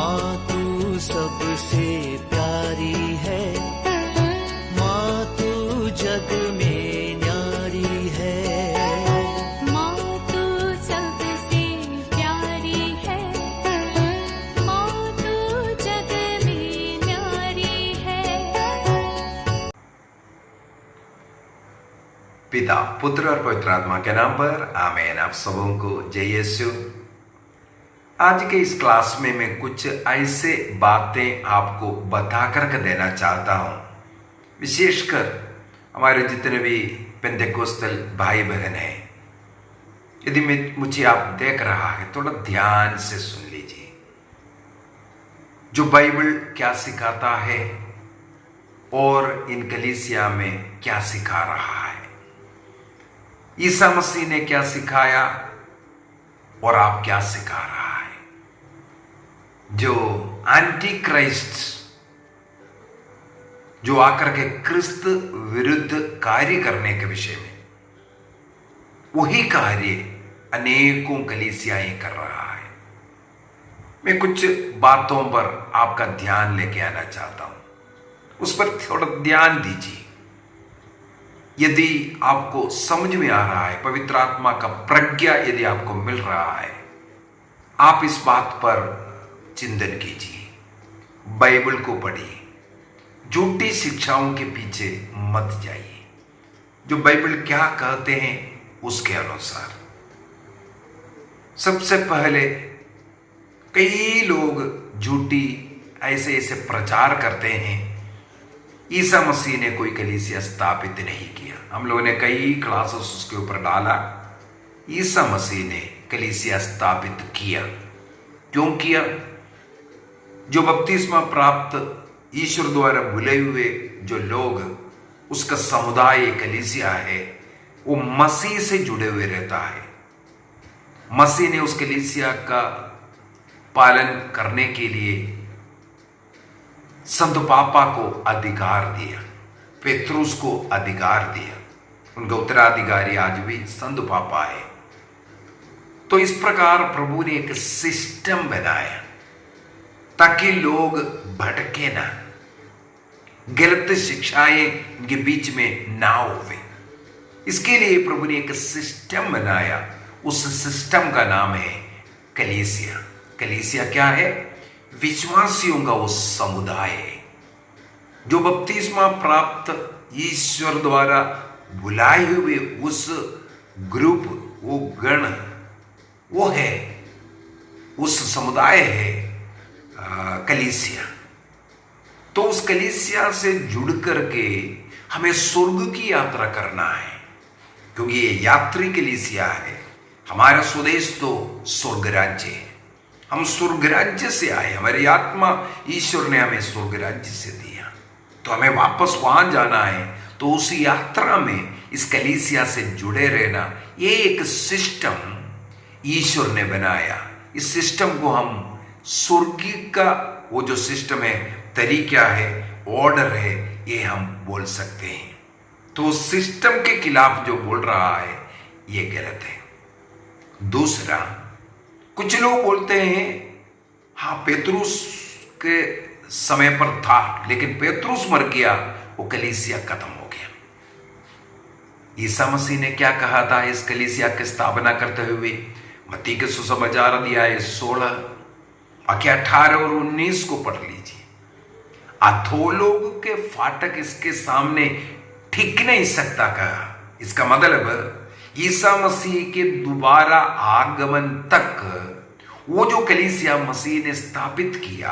माँ तू सबसे प्यारी है, माँ तू जग में न्यारी है। माँ तू सबसे प्यारी है, माँ तू जग में न्यारी है। पिता, पुत्र और पवित्र आत्मा के नाम पर आमीन। आप सबों को जय यीशु। आज के इस क्लास में मैं कुछ ऐसे बातें आपको बता कर देना चाहता हूं, विशेषकर हमारे जितने भी पेंटेकोस्टल भाई बहन हैं। यदि मुझे आप देख रहा है, थोड़ा ध्यान से सुन लीजिए। जो बाइबल क्या सिखाता है और इन कलीसिया में क्या सिखा रहा है, ईसा मसीह ने क्या सिखाया और आप क्या सिखा रहा है। जो एंटी क्राइस्ट, जो आकर के क्रिस्त विरुद्ध कार्य करने के विषय में, वही कार्य अनेकों कलीसियाएं कर रहा है। मैं कुछ बातों पर आपका ध्यान लेके आना चाहता हूं, उस पर थोड़ा ध्यान दीजिए। यदि आपको समझ में आ रहा है, पवित्र आत्मा का प्रज्ञा यदि आपको मिल रहा है, आप इस बात पर चिंतन कीजिए, बाइबल को पढ़िए, झूठी शिक्षाओं के पीछे मत जाइए। जो बाइबल क्या कहते हैं उसके अनुसार। सबसे पहले कई लोग झूठी ऐसे ऐसे प्रचार करते हैं, ईसा मसीह ने कोई कलीसिया स्थापित नहीं किया। हम लोगों ने कई क्लासेस उसके ऊपर डाला। ईसा मसीह ने कलीसिया स्थापित किया। क्यों किया? जो बपतिस्मा प्राप्त ईश्वर द्वारा बुले हुए जो लोग, उसका समुदाय कलीसिया है, वो मसीह से जुड़े हुए रहता है। मसीह ने उस कलीसिया का पालन करने के लिए संत पापा को अधिकार दिया, पेत्रुस को अधिकार दिया। उनका उत्तराधिकारी आज भी संत पापा है। तो इस प्रकार प्रभु ने एक सिस्टम बनाया ताकि लोग भटके ना, गलत शिक्षाएं उनके बीच में ना होवे। इसके लिए प्रभु ने एक सिस्टम बनाया। उस सिस्टम का नाम है कलीसिया। कलीसिया क्या है? विश्वासियों का वो समुदाय है जो बपतिस्मा प्राप्त ईश्वर द्वारा बुलाए हुए उस ग्रुप, वो गण, वो है, उस समुदाय है कलीसिया। तो उस कलीसिया से जुड़ करके हमें स्वर्ग की यात्रा करना है, क्योंकि ये यात्री कलीसिया है। हमारा स्वदेश तो स्वर्ग राज्य है। हम स्वर्ग राज्य से आए, हमारी आत्मा ईश्वर ने हमें स्वर्ग राज्य से दिया, तो हमें वापस वहां जाना है। तो उस यात्रा में इस कलीसिया से जुड़े रहना, ये एक सिस्टम ईश्वर ने बनाया। इस सिस्टम को हम स्वर्गीय का वो जो सिस्टम है, तरीका है, ऑर्डर है, ये हम बोल सकते हैं। तो उस सिस्टम के खिलाफ जो बोल रहा है, ये गलत है। दूसरा, कुछ लोग बोलते हैं हाँ पेत्रुस के समय पर था, लेकिन पेत्रुस मर गया, वो कलीसिया खत्म हो गया। ईसा मसीह ने क्या कहा था इस कलीसिया की स्थापना करते हुए? मत्ती के सुसमाचार अध्याय 16 वाक्य 18 और 19 को पढ़ लीजिए। अधोलोक के फाटक इसके सामने ठीक नहीं सकता कहा। इसका मतलब ईसा मसीह के दोबारा आगमन तक वो जो कलीसिया मसीह ने स्थापित किया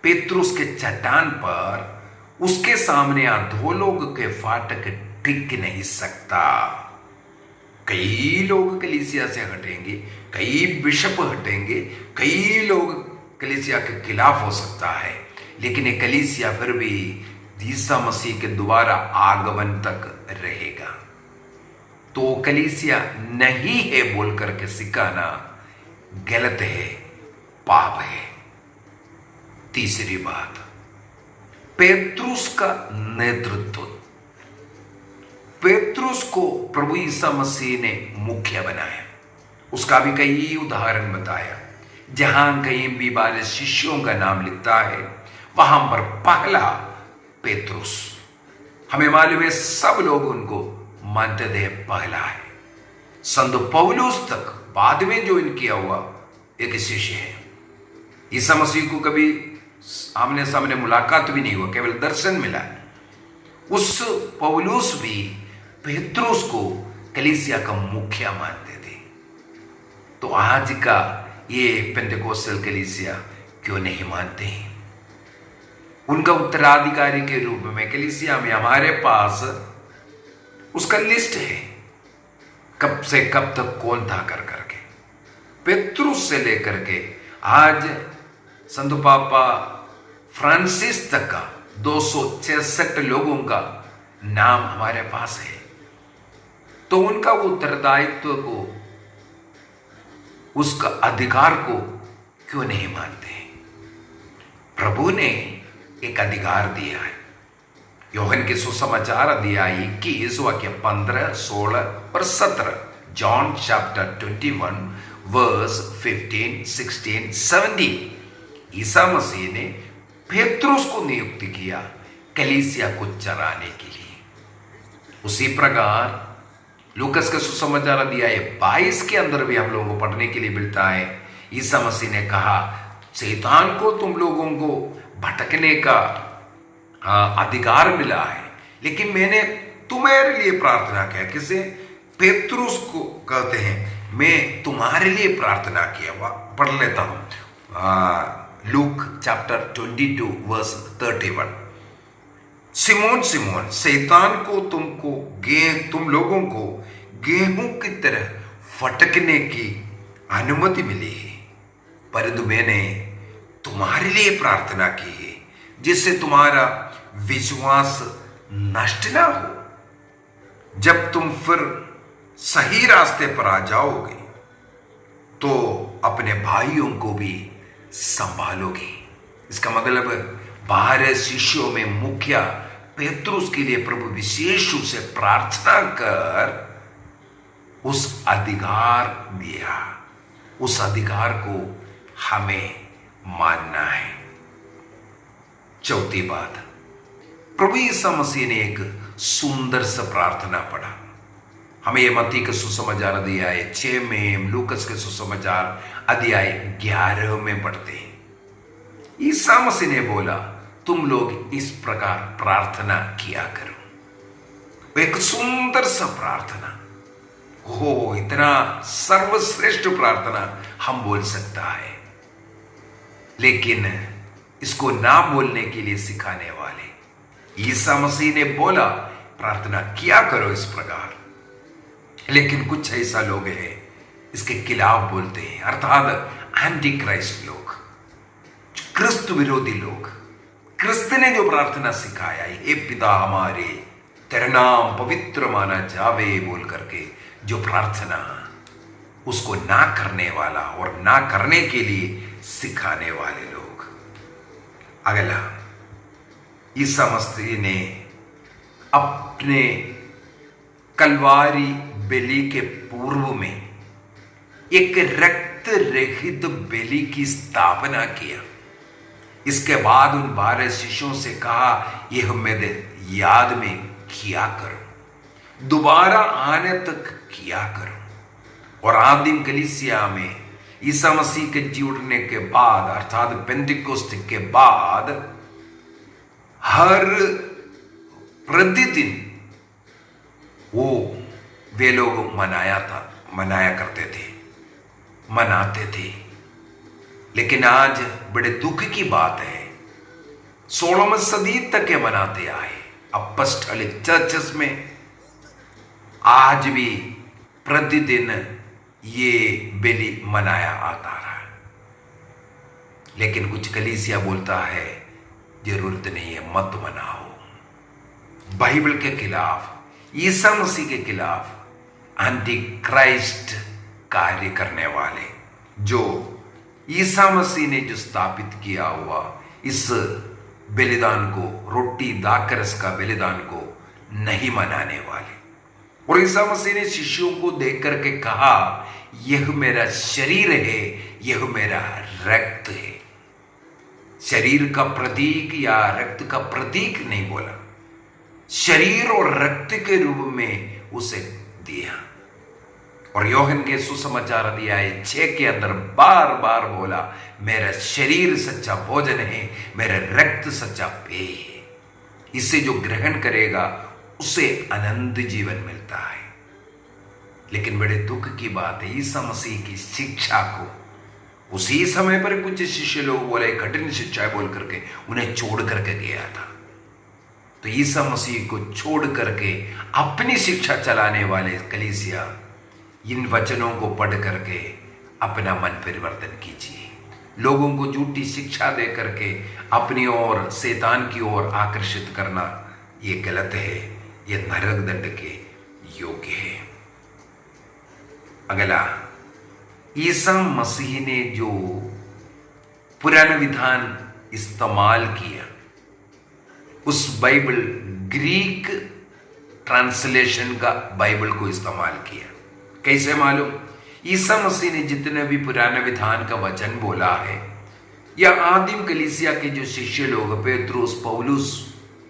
पेत्रुस के चट्टान पर, उसके सामने अधोलोक के फाटक टिक नहीं सकता। कई लोग कलीसिया से हटेंगे, कई बिशप हटेंगे, कई लोग कलीसिया के खिलाफ हो सकता है, लेकिन ये कलीसिया फिर भी ईसा मसीह के दोबारा आगमन तक रहेगा। तो कलीसिया नहीं है बोल करके सिखाना गलत है, पाप है। तीसरी बात, पेत्रुस का नेतृत्व। पेत्रुस को प्रभु ईसा मसीह ने मुख्य बनाया। उसका भी कई उदाहरण बताया। जहां कहीं भी 12 शिष्यों का नाम लिखता है वहां पर पहला पेत्रुस। हमें मालूम है सब लोग उनको मानते थे पहला है। संत पौलुस तक बाद में ज्वाइन किया हुआ एक शिष्य है। ईसा मसीह को कभी आमने सामने मुलाकात भी नहीं हुआ, केवल दर्शन मिला। उस पौलुस भी पेत्रुस को कलीसिया का मुखिया मानते थे। तो आज का ये पेंटेकोस्टल कलीसिया क्यों नहीं मानते हैं? उनका उत्तराधिकारी के रूप में कलीसिया में हमारे पास उसका लिस्ट है, कब से कब तक कौन था कर करके। पेत्रुस से लेकर के आज संत पापा फ्रांसिस तक का 266 लोगों का नाम हमारे पास है। तो उनका उत्तरदायित्व को, उसका अधिकार को क्यों नहीं मानते? प्रभु ने एक अधिकार दिया है। योहन के सुसमाचार अध्याय 21 वाक्य 15, 16 और 17, John chapter 21 verse 15, 16, 17। Isa Masih ने पेत्रुस को नियुक्त किया कलीसिया को चराने के लिए। उसी प्रकार लूकस के सुसमाचार अध्याय 22 के अंदर भी हम लोगों को पढ़ने के लिए मिलता है। ईसा मसीह ने कहा, शैतान को तुम लोगों को भटकने का अधिकार मिला है, लेकिन मैंने तुम्हारे लिए प्रार्थना किया। किसे? पेत्रुस को कहते हैं, मैं तुम्हारे लिए प्रार्थना किया। पढ़ लेता हूं, Luke chapter 22 verse 31। Simon Simon, शैतान को तुम लोगों को गेहूं की तरह फटकने की अनुमति मिली है, परंतु मैंने तुम्हारे लिए प्रार्थना की है जिससे तुम्हारा विश्वास नष्ट ना हो। जब तुम फिर सही रास्ते पर आ जाओगे तो अपने भाइयों को भी संभालोगे। इसका मतलब 12 शिष्यों में मुखिया पेत्रुस के लिए प्रभु विशेष रूप से प्रार्थना कर उस अधिकार दिया। उस अधिकार को हमें मानना है। चौथी बात, प्रभु यीशु मसीह ने एक सुंदर सा प्रार्थना पढ़ा। हमें यह मत्ती के सुसमाचार अध्याय 6 में, लूकस के सुसमाचार अध्याय 11 में पढ़ते हैं। ईसा मसीह ने बोला, तुम लोग इस प्रकार प्रार्थना किया करो। एक सुंदर सा प्रार्थना हो, इतना सर्वश्रेष्ठ प्रार्थना हम बोल सकता है, लेकिन इसको ना बोलने के लिए सिखाने वाले ईसा मसीह ने बोला प्रार्थना किया करो इस प्रकार, लेकिन कुछ ऐसा लोग हैं इसके खिलाफ बोलते हैं, अर्थात एंटी क्राइस्ट लोग, क्रिस्त विरोधी लोग। क्रिस्त ने जो प्रार्थना सिखाया, हे पिता हमारे, तेरा नाम पवित्र माना जावे बोल करके जो प्रार्थना, उसको ना करने वाला और ना करने के लिए सिखाने वाले लोग। अगला, ईसा मसीह ने अपने कलवारी बलि के पूर्व में एक रक्त रहित बलि की स्थापना किया। इसके बाद उन 12 शिष्यों से कहा, यह मेरे याद में किया करो, दोबारा आने तक किया करो। और आदिम कलीसिया में ईसा मसीह के जी उठने के बाद, अर्थात पेंटिकोस्ट के बाद, हर प्रतिदिन वे लोग मनाया करते थे, मनाते थे। लेकिन आज बड़े दुख की बात है, 16वीं सदी तक के मनाते आए अपॉस्टलिक चर्चेस में आज भी प्रतिदिन ये बलि मनाया आता रहा। लेकिन कुछ कलीसिया बोलता है जरूरत नहीं है, मत मनाओ। बाइबल के खिलाफ, ईसा मसीह के खिलाफ एंटी क्राइस्ट कार्य करने वाले, जो ईसा मसीह ने जो स्थापित किया हुआ इस बलिदान को, रोटी दाखरस का बलिदान को नहीं मनाने वाले। और ईसा मसीह ने शिष्यों को देख करके कहा, यह मेरा शरीर है, यह मेरा रक्त है। शरीर का प्रतीक या रक्त का प्रतीक नहीं बोला, शरीर और रक्त के रूप में उसे दिया। और योहन के सुसमाचार अध्याय 6 के अंदर बार बार बोला, मेरा शरीर सच्चा भोजन है, मेरा रक्त सच्चा पेय है, इसे जो ग्रहण करेगा उसे अनंत जीवन मिलता है। लेकिन बड़े दुख की बात है, ईसा मसीह की शिक्षा को उसी समय पर कुछ शिष्य लोग बोले कठिन शिक्षा बोल करके उन्हें छोड़ करके गया था। तो ईसा मसीह को छोड़ करके अपनी शिक्षा चलाने वाले कलीसिया, इन वचनों को पढ़ करके अपना मन परिवर्तन कीजिए। लोगों को झूठी शिक्षा दे करके अपनी ओर, शैतान की ओर आकर्षित करना ये गलत है, ये नरक दंड के योग्य है। अगला, ईसा मसीह ने जो पुराना विधान इस्तेमाल किया, उस बाइबल ग्रीक ट्रांसलेशन का बाइबल को इस्तेमाल किया। कैसे मालूम? ईसा मसीह ने जितने भी पुराने विधान का वचन बोला है, या आदिम कलीसिया के जो शिष्य लोग, पेत्रुस, पौलुस,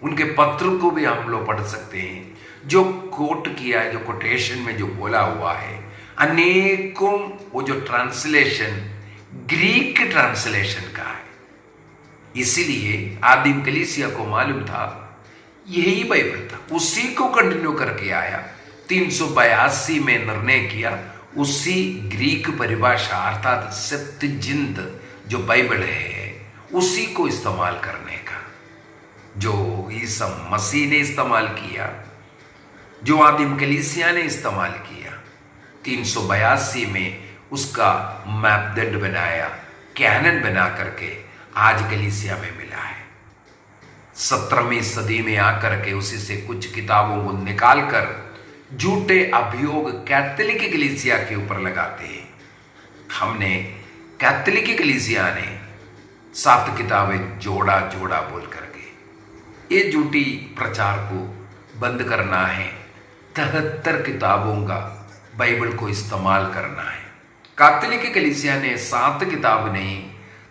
उनके पत्र को भी हम लोग पढ़ सकते हैं। जो कोट किया है, जो कोटेशन में जो बोला हुआ है, अनेकों वो जो ट्रांसलेशन ग्रीक ट्रांसलेशन का है। इसीलिए आदिम कलीसिया को मालूम था यही बाइबल था, उसी को कंटिन्यू करके आया। 382 में निर्णय किया उसी ग्रीक परिभाषा अर्थात सेप्तजिंत जो बाइबल है उसी को इस्तेमाल करने का, जो ईसा मसीह ने इस्तेमाल किया, जो आदिम कलीसिया ने इस्तेमाल किया। 382 में उसका मापदंड बनाया, कैनन बना करके आज कलीसिया में मिला है। 17वीं सदी में आकर के उसी से कुछ किताबों को निकाल कर झूठे अभियोग कैथोलिक कलीसिया के ऊपर लगाते हैं। हमने कैथोलिक कलीसिया ने 7 किताबें जोड़ा बोल करके ये झूठी प्रचार को बंद करना है। 73 किताबों का बाइबल को इस्तेमाल करना है। कैथोलिक कलीसिया ने 7 किताब नहीं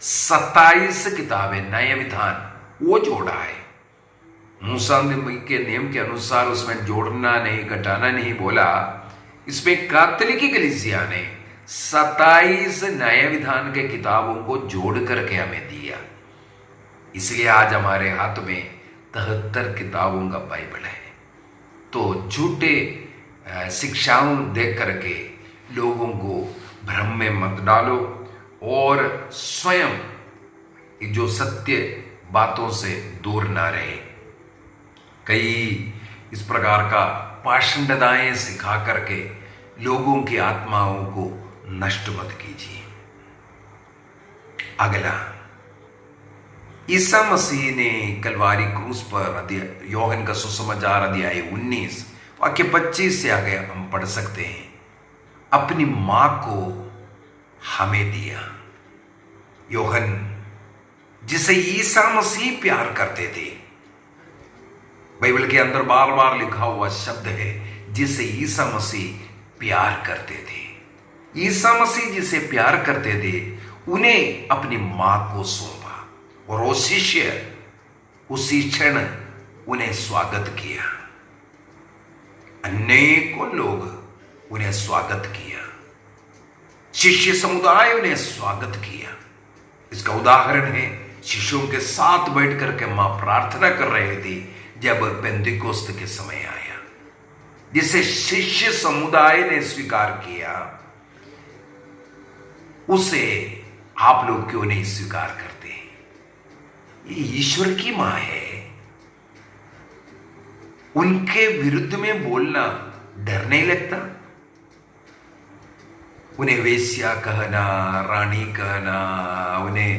27 किताबें नए विधान वो जोड़ा है। मूसा के नियम के अनुसार उसमें जोड़ना नहीं, घटाना नहीं बोला। इसमें कैथोलिक कलीसिया ने 27 नए विधान के किताबों को जोड़ करके हमें दिया। इसलिए आज हमारे हाथ में 73 किताबों का बाइबल है। तो झूठे शिक्षाओं देख करके लोगों को भ्रम में मत डालो और स्वयं जो सत्य बातों से दूर ना रहे। कई इस प्रकार का पाषंडताएं सिखा करके लोगों की आत्माओं को नष्ट मत कीजिए। अगला, ईसा मसीह ने कलवारी क्रूस पर योहन का सुसमाचार अध्याय 19 वाक्य 25 से आगे हम पढ़ सकते हैं, अपनी मां को हमें दिया। योहन जिसे ईसा मसीह प्यार करते थे, बाइबल के अंदर बार बार लिखा हुआ शब्द है जिसे ईसा मसीह प्यार करते थे। ईसा मसीह जिसे प्यार करते थे उन्हें अपनी मां को सौंपा और वो शिष्य उसी क्षण उन्हें स्वागत किया। अनेकों लोग उन्हें स्वागत किया, शिष्य समुदाय उन्हें स्वागत किया। इसका उदाहरण है शिष्यों के साथ बैठ करके मां प्रार्थना कर रहे थे जब पेंतिकोस्त के समय आया, जिसे शिष्य समुदाय ने स्वीकार किया, उसे आप लोग क्यों नहीं स्वीकार करते? ये ईश्वर की मां है, उनके विरुद्ध में बोलना डर नहीं लगता? उन्हें वेश्या कहना, रानी कहना, उन्हें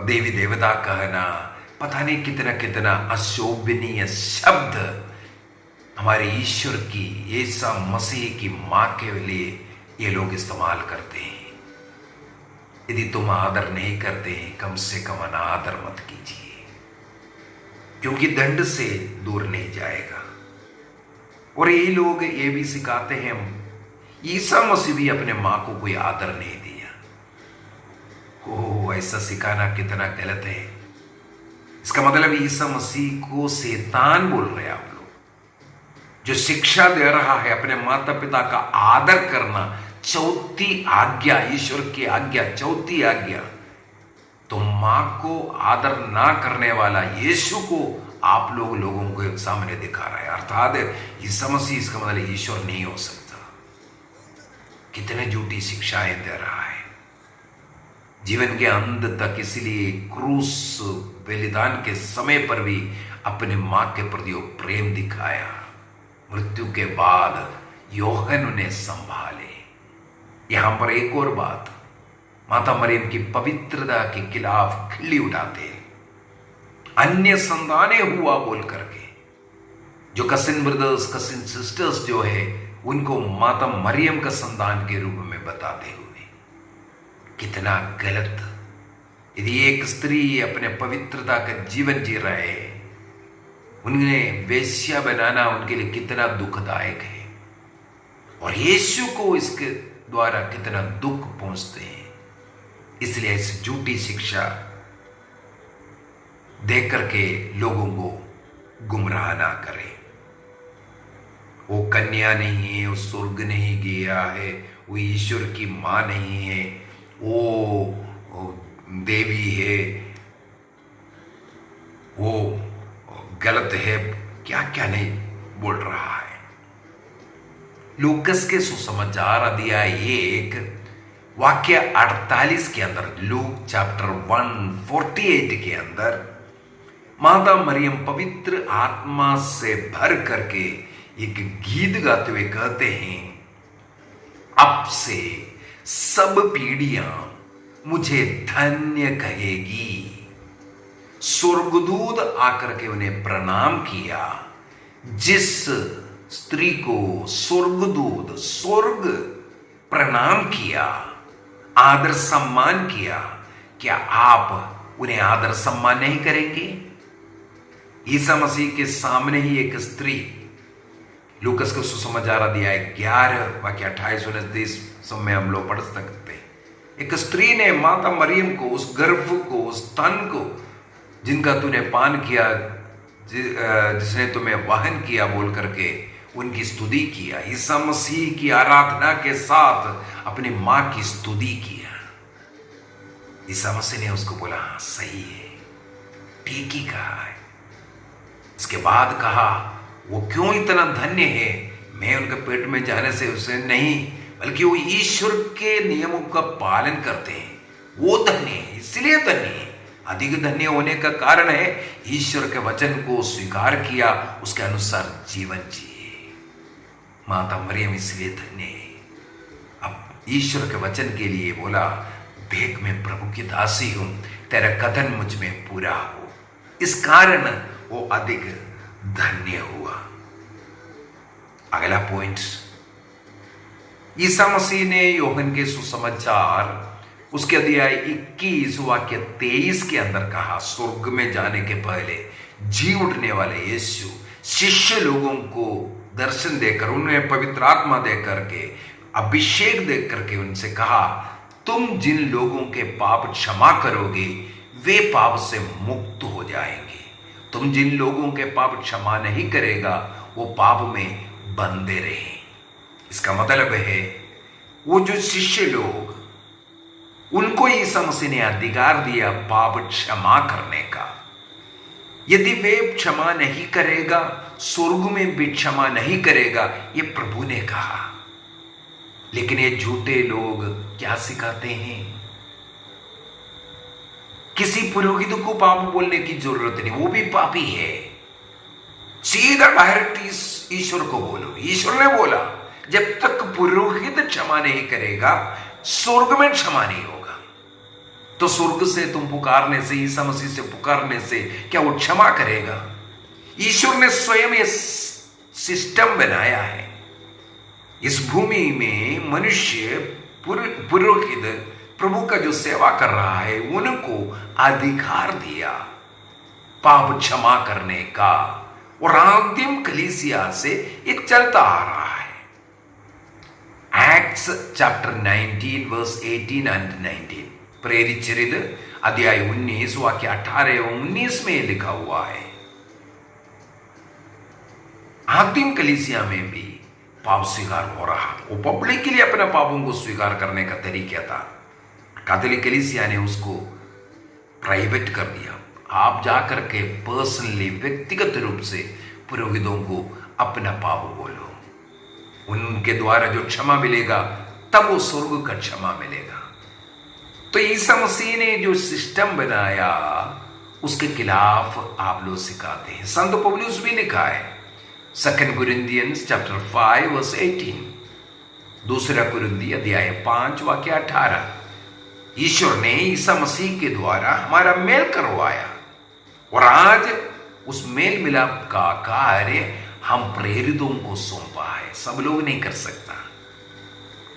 देवी देवता कहना, पता नहीं कितना कितना अशोभनीय शब्द हमारे ईश्वर की, ईसा मसीह की मां के लिए ये लोग इस्तेमाल करते हैं। यदि तुम आदर नहीं करते हैं, कम से कम अनादर मत कीजिए, क्योंकि दंड से दूर नहीं जाएगा। और ये लोग ये भी सिखाते हैं, ईसा मसीह भी अपने मां को कोई आदर नहीं दिया। ओह, ऐसा सिखाना कितना गलत है। इसका मतलब ईसा मसीह को शैतान बोल रहे हैं आप लोग। जो शिक्षा दे रहा है अपने माता पिता का आदर करना, चौथी आज्ञा, ईश्वर की आज्ञा, चौथी आज्ञा, तो मां को आदर ना करने वाला यीशु को आप लोगों के सामने दिखा रहा है। अर्थात ईसा मसीह, इसका मतलब ईश्वर नहीं हो सकता। कितने झूठी शिक्षाएं दे रहा है जीवन के अंत तक। इसलिए क्रूस बलिदान के समय पर भी अपने मां के प्रति वो प्रेम दिखाया। मृत्यु के बाद यूहन्ना ने संभाले। यहां पर एक और बात, माता मरियम की पवित्रता के खिलाफ खिल्ली उठाते, अन्य संतानें हुआ बोल करके। जो कसिन ब्रदर्स, कसिन सिस्टर्स जो है, उनको माता मरियम का संतान के रूप में बताते हुए, कितना गलत। यदि एक स्त्री अपने पवित्रता का जीवन जी रहे हैं, उन्हें वेश्या बनाना उनके लिए कितना दुखदायक है, और यीशु को इसके द्वारा कितना दुख पहुंचते हैं। इसलिए इस झूठी शिक्षा देख करके लोगों को गुमराह ना करें। वो कन्या नहीं है, वो स्वर्ग नहीं गया है, वो ईश्वर की मां नहीं है, वो देवी है, वो गलत है, क्या क्या नहीं बोल रहा है। लूकस के सुसमाचार अध्याय 1 वाक्य 48 के अंदर, लूक चैप्टर 1:48 के अंदर, माता मरियम पवित्र आत्मा से भर करके एक गीत गाते हुए कहते हैं, अब से सब पीढ़ियां मुझे धन्य कहेगी। स्वर्गदूत आकर के उन्हें प्रणाम किया। जिस स्त्री को स्वर्गदूत, स्वर्ग प्रणाम किया, आदर सम्मान किया, क्या आप उन्हें आदर सम्मान नहीं करेंगे? ईसा मसीह के सामने ही एक स्त्री, लूकस के सुसमाचार अध्याय 11 वाक्य 28-29 समय हम लोग पढ़ सकते। एक स्त्री ने माता मरियम को, उस गर्भ को, उस स्तन को जिनका तूने पान किया, जिसने तुम्हें वाहन किया बोल करके उनकी स्तुति किया। ईसा मसीह की आराधना के साथ अपनी मां की स्तुति किया। ईसा मसीह ने उसको बोला, हाँ सही है, ठीक ही कहा है। इसके बाद कहा, वो क्यों इतना धन्य है? मैं उनके पेट में जाने से उसे नहीं, बल्कि वो ईश्वर के नियमों का पालन करते हैं, वो धन्य है, इसलिए धन्य है। अधिक धन्य होने का कारण है ईश्वर के वचन को स्वीकार किया, उसके अनुसार जीवन जिए। माता मरियम इसलिए धन्य है। अब ईश्वर के वचन के लिए बोला, देख मैं प्रभु की दासी हूं, तेरा कथन मुझ में पूरा हो। इस कारण वो अधिक धन्य हुआ। अगला पॉइंट, ईसा मसीह ने यूहन्ना के सुसमाचार उसके अध्याय 21 वाक्य 23 के अंदर कहा, स्वर्ग में जाने के पहले जी उठने वाले यीशु शिष्य लोगों को दर्शन देकर, उन्हें पवित्र आत्मा देकर के, अभिषेक देकर के उनसे कहा, तुम जिन लोगों के पाप क्षमा करोगे वे पाप से मुक्त हो जाएंगे। तुम जिन लोगों के पाप क्षमा नहीं करेगा वो पाप में बंधे रहे। इसका मतलब है वो जो शिष्य लोग, उनको ईसा मसीह ने अधिकार दिया पाप क्षमा करने का। यदि वे क्षमा नहीं करेगा, स्वर्ग में भी क्षमा नहीं करेगा, ये प्रभु ने कहा। लेकिन ये झूठे लोग क्या सिखाते हैं? किसी पुरोहित को पाप बोलने की जरूरत नहीं, वो भी पापी है। सीधा डायरेक्ट ईश्वर को बोलो। ईश्वर ने बोला, जब तक पुरोहित क्षमा नहीं करेगा स्वर्ग में क्षमा नहीं होगा। तो स्वर्ग से तुम पुकारने से, ईसा मसीह से पुकारने से क्या वो क्षमा करेगा? ईश्वर ने स्वयं ये सिस्टम बनाया है। इस भूमि में मनुष्य, पुरोहित, प्रभु का जो सेवा कर रहा है, उनको अधिकार दिया पाप क्षमा करने का। और आदिम कलीसिया से ये चलता आ रहा है। Acts chapter 19 verse 18 and 19, प्रेरित चरित्र अध्याय 19 वाक्य 18 एवं 19 में लिखा हुआ है। आदिम कलीसिया में भी पाप स्वीकार हो रहा था। वो पब्लिकली अपने पापों को स्वीकार करने का तरीका था। कैथोलिक कलीसिया ने उसको प्राइवेट कर दिया। आप जाकर के पर्सनली व्यक्तिगत रूप से पुरोहितों को अपना पाप बोलो, उनके द्वारा जो क्षमा मिलेगा तब वो स्वर्ग का क्षमा मिलेगा। तो ईसा मसीह ने जो सिस्टम बनाया उसके खिलाफ आप लोग सिखाते हैं। संत पौलुस भी लिखा है 2 Corinthians chapter 5 verse 18, दूसरा कुरिन्थी अध्याय 5 वाक्य 18। ईश्वर ने ईसा मसीह के द्वारा हमारा मेल करवाया और आज उस मेल मिलाप का कार्य हम प्रेरितों को सौंपा है। सब लोग नहीं कर सकता।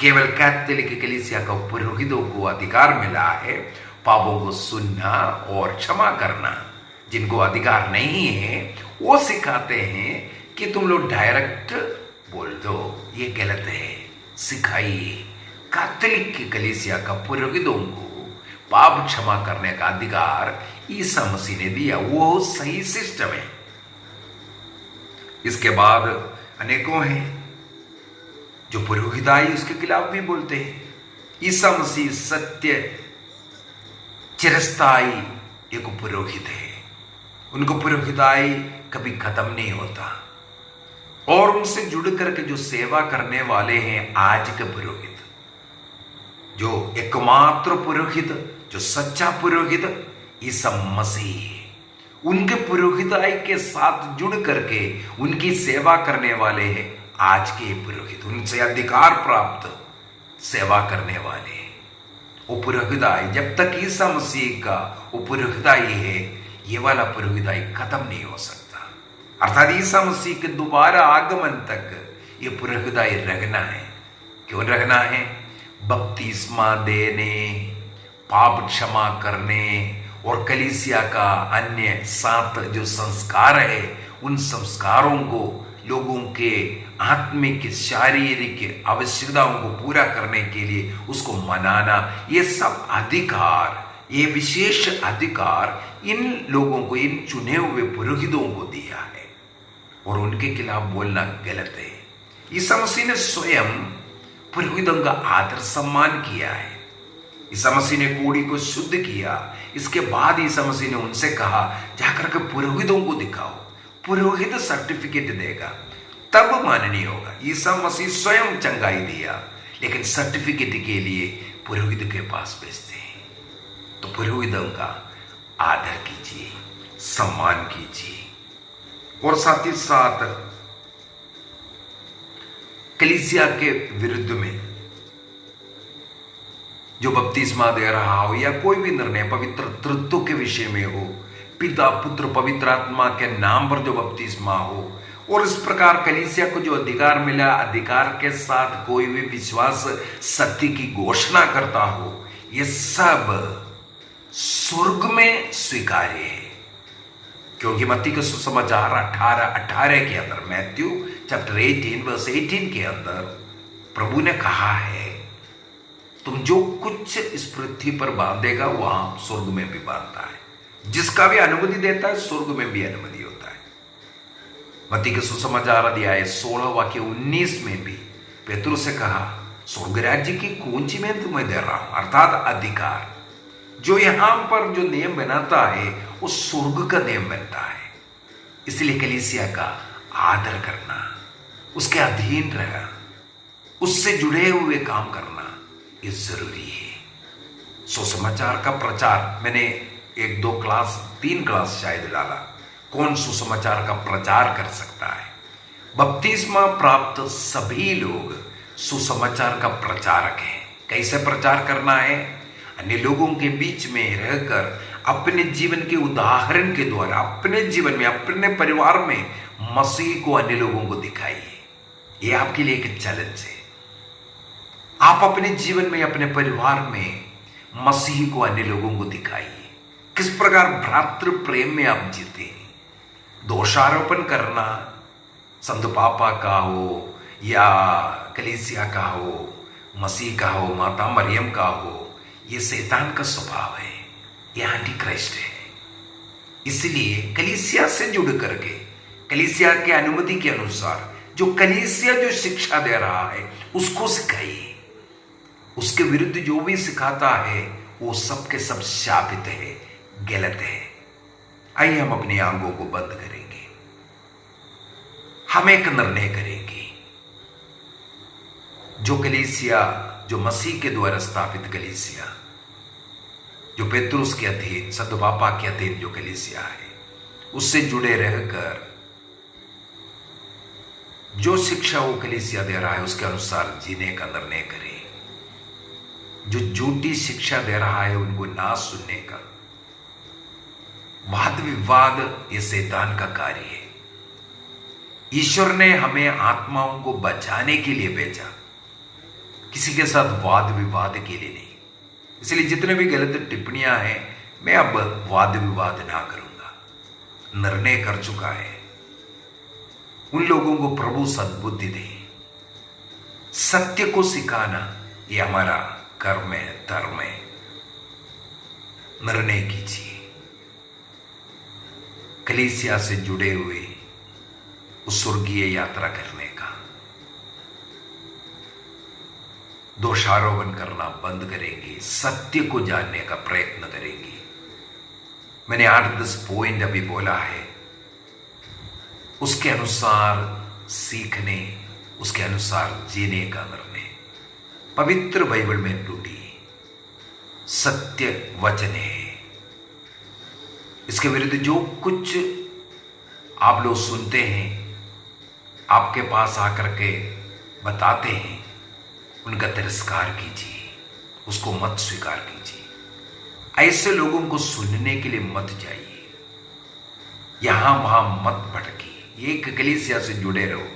केवल कैथोलिक कलीसिया का पुरोहितों को अधिकार मिला है पापों को सुनना और क्षमा करना। जिनको अधिकार नहीं है वो सिखाते हैं कि तुम लोग डायरेक्ट बोल दो, ये गलत है, सिखाइए। कैथोलिक कलीसिया का पुरोहितों को पाप क्षमा करने का अधिकार ईसा मसीह ने दिया। वो सही सिस्टम है। इसके बाद अनेकों हैं जो पुरोहिताई उसके खिलाफ भी बोलते हैं। ईसा मसीह सत्य चिरस्थाई एक पुरोहित है। उनको पुरोहिताई कभी खत्म नहीं होता और उनसे जुड़ करके जो सेवा करने वाले हैं आज के पुरोहित, जो एकमात्र पुरोहित, जो सच्चा पुरोहित ईसा मसीह है, उनके पुरोहिताई के साथ जुड़ करके उनकी सेवा करने वाले हैं आज के पुरोहित। उनसे अधिकार प्राप्त सेवा करने वाले हैं। वो पुरोहिताई जब तक ईसा मसीह का वो पुरोहिताई है, ये वाला पुरोहिताई खत्म नहीं हो सकता। अर्थात ईसा मसीह के दोबारा आगमन तक ये पुरोहिताई रखना है। क्यों रखना है? बपतिस्मा देने, पाप क्षमा करने और कलीसिया का अन्य 7 जो संस्कार है, उन संस्कारों को लोगों के आत्मिक शारीरिक आवश्यकताओं को पूरा करने के लिए उसको मनाना, ये सब अधिकार, ये विशेष अधिकार इन लोगों को, इन चुने हुए पुरोहितों को दिया है और उनके खिलाफ बोलना गलत है। ईसा मसीह ने स्वयं पुरोहितों का आदर सम्मान किया है। ईसा मसीह ने कोड़ी को शुद्ध किया। इसके बाद ईसा मसीह ने उनसे कहा जाकर के पुरोहितों को दिखाओ, पुरोहित सर्टिफिकेट देगा तब माननीय होगा। ईसा मसीह स्वयं चंगाई दिया लेकिन सर्टिफिकेट के लिए पुरोहित के पास भेजते हैं। तो पुरोहितों का आदर कीजिए, सम्मान कीजिए और साथ ही साथ कलीसिया के विरुद्ध में जो बपतिस्मा दे रहा हो या कोई भी निर्णय पवित्र तृत्व के विषय में हो, पिता पुत्र पवित्र आत्मा के नाम पर जो बपतिस्मा हो, और इस प्रकार कलीसिया को जो अधिकार मिला, अधिकार के साथ कोई भी विश्वास सत्य की घोषणा करता हो, ये सब स्वर्ग में स्वीकार्य है। क्योंकि मत्ती के सुसमाचार 18 के अंदर, मैथ्यू चैप्टर 18 वर्स 18 के अंदर प्रभु ने कहा है तुम जो कुछ इस पृथ्वी पर बांधेगा वहां स्वर्ग में भी बांधता है। जिसका भी अनुमति देता है स्वर्ग में भी अनुमति होता है। मत्ती के सुसमाचार अध्याय 16 वाक्य 19 में भी पेतरुस से कहा स्वर्ग राज्य की कुंजी में तुम्हें दे रहा हूं, अर्थात अधिकार। जो यहां पर जो नियम बनाता है वो स्वर्ग का नियम बनता है। इसलिए कलीसिया का आदर करना, उसके अधीन रहना, उससे जुड़े हुए काम करना ये जरूरी है। सुसमाचार का प्रचार मैंने 1-2 क्लास 3 क्लास शायद डाला, कौन सुसमाचार का प्रचार कर सकता है। बपतिस्मा प्राप्त सभी लोग सुसमाचार का प्रचारक हैं। कैसे प्रचार करना है? अन्य लोगों के बीच में रहकर अपने जीवन के उदाहरण के द्वारा अपने जीवन में, अपने परिवार में मसीह को अन्य लोगों को दिखाइए। ये आपके लिए एक चैलेंज है। आप अपने जीवन में, अपने परिवार में मसीह को अन्य लोगों को दिखाइए। किस प्रकार भ्रातृ प्रेम में आप जीते हैं। दोषारोपण करना संत पापा का हो या कलीसिया का हो, मसीह का हो, माता मरियम का हो, ये शैतान का स्वभाव है, ये एंटी क्राइस्ट है। इसलिए कलीसिया से जुड़ करके, कलीसिया की अनुमति के अनुसार जो कलीसिया जो शिक्षा दे रहा है उसको सिखाइए। उसके विरुद्ध जो भी सिखाता है वो सब के सब शापित है, गलत है। आइए हम अपनी आंखों को बंद करेंगे, हम एक निर्णय करेंगे। जो कलीसिया, जो मसीह के द्वारा स्थापित कलीसिया, जो पेत्रुस के अधीन, संत पापा के अधीन जो कलीसिया है, उससे जुड़े रहकर जो शिक्षा वो कलीसिया दे रहा है उसके अनुसार जीने का निर्णय करें। जो झूठी शिक्षा दे रहा है उनको ना सुनने का। वाद विवाद ये शैतान का कार्य है। ईश्वर ने हमें आत्माओं को बचाने के लिए भेजा, किसी के साथ वाद विवाद के लिए नहीं। इसलिए जितने भी गलत टिप्पणियां हैं, मैं अब वाद विवाद ना करूंगा। निर्णय कर चुका है। उन लोगों को प्रभु सद्बुद्धि दे। सत्य को सिखाना ये हमारा कर्म है, धर्म है। निर्णय कीजिए कलीसिया से जुड़े हुए उस स्वर्गीय यात्रा करने का। दोषारोपण करना बंद करेंगे, सत्य को जानने का प्रयत्न करेंगे। मैंने 8-10 पॉइंट अभी बोला है, उसके अनुसार सीखने, उसके अनुसार जीने का निर्णय पवित्र बाइबल में ढूंढिए। सत्य वचन है। इसके विरुद्ध जो कुछ आप लोग सुनते हैं, आपके पास आकर के बताते हैं, उनका तिरस्कार कीजिए, उसको मत स्वीकार कीजिए। ऐसे लोगों को सुनने के लिए मत जाइए, यहां वहां मत भटकिए। एक कलीसिया से जुड़े रहो।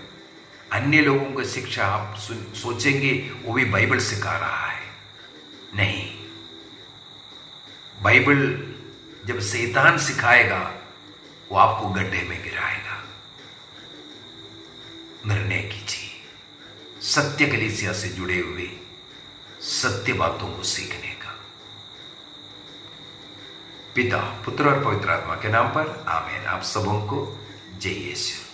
अन्य लोगों की शिक्षा आप सोचेंगे वो भी बाइबल सिखा रहा है। नहीं, बाइबल जब शैतान सिखाएगा वो आपको गड्ढे में गिराएगा। निर्णय कीजिए सत्य कलीसिया से जुड़े हुए सत्य बातों को सीखने का। पिता, पुत्र और पवित्र आत्मा के नाम पर आमीन। आप सबों को जय यीशु।